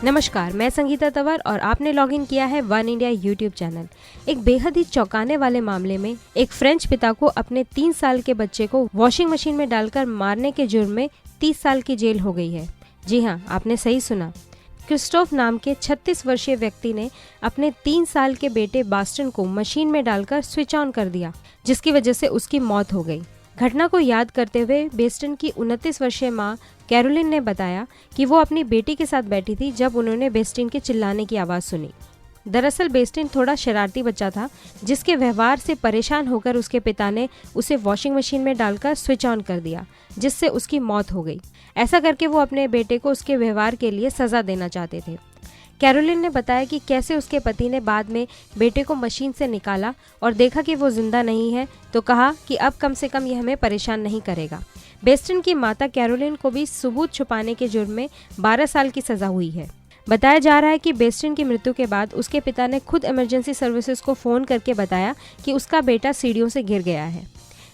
नमस्कार, मैं संगीता तंवर और आपने लॉगिन किया है वन इंडिया यूट्यूब चैनल। एक बेहद ही चौंकाने वाले मामले में एक फ्रेंच पिता को अपने 3 साल के बच्चे को वॉशिंग मशीन में डालकर मारने के जुर्म में 30 साल की जेल हो गई है। जी हाँ, आपने सही सुना। क्रिस्टोफ नाम के 36 वर्षीय व्यक्ति ने अपने 3 साल के बेटे बास्टन को मशीन में डालकर स्विच ऑन कर दिया, जिसकी वजह से उसकी मौत हो गई। घटना को याद करते हुए बेस्टन की 29 वर्षीय मां कैरोलिन ने बताया कि वो अपनी बेटी के साथ बैठी थी जब उन्होंने बेस्टिन के चिल्लाने की आवाज़ सुनी। दरअसल बेस्टिन थोड़ा शरारती बच्चा था, जिसके व्यवहार से परेशान होकर उसके पिता ने उसे वॉशिंग मशीन में डालकर स्विच ऑन कर दिया, जिससे उसकी मौत हो गई। ऐसा करके वो अपने बेटे को उसके व्यवहार के लिए सज़ा देना चाहते थे। कैरोलिन ने बताया कि कैसे उसके पति ने बाद में बेटे को मशीन से निकाला और देखा कि वो जिंदा नहीं है, तो कहा कि अब कम से कम यह हमें परेशान नहीं करेगा। बेस्टन की माता कैरोलिन को भी सबूत छुपाने के जुर्म में 12 साल की सज़ा हुई है। बताया जा रहा है कि बेस्टन की मृत्यु के बाद उसके पिता ने खुद इमरजेंसी सर्विसेज को फ़ोन करके बताया कि उसका बेटा सीढ़ियों से गिर गया है,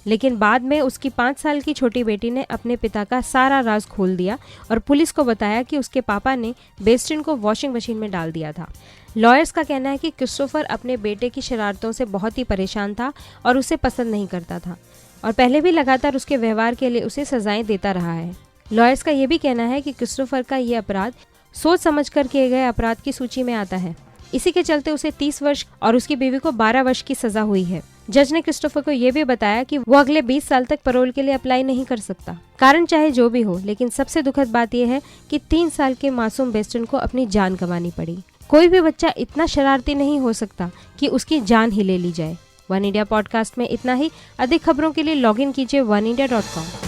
लेकिन बाद में उसकी 5 साल की छोटी बेटी ने अपने पिता का सारा राज खोल दिया और पुलिस को बताया कि उसके पापा ने बेस्टन को वॉशिंग मशीन में डाल दिया था। लॉयर्स का कहना है कि क्रिस्टोफर अपने बेटे की शरारतों से बहुत ही परेशान था और उसे पसंद नहीं करता था और पहले भी लगातार उसके व्यवहार के लिए उसे सजाएं देता रहा है। लॉयर्स का यह भी कहना है कि क्रिस्टोफर का ये अपराध सोच समझकर किए गए अपराध की सूची में आता है। इसी के चलते उसे 30 वर्ष और उसकी बीवी को 12 वर्ष की सजा हुई है। जज ने क्रिस्टोफर को यह भी बताया कि वो अगले 20 साल तक पैरोल के लिए अप्लाई नहीं कर सकता। कारण चाहे जो भी हो, लेकिन सबसे दुखद बात यह है कि 3 साल के मासूम बेस्टन को अपनी जान गंवानी पड़ी। कोई भी बच्चा इतना शरारती नहीं हो सकता कि उसकी जान ही ले ली जाए। वन इंडिया पॉडकास्ट में इतना ही। अधिक खबरों के लिए लॉगिन कीजिए oneindia.com।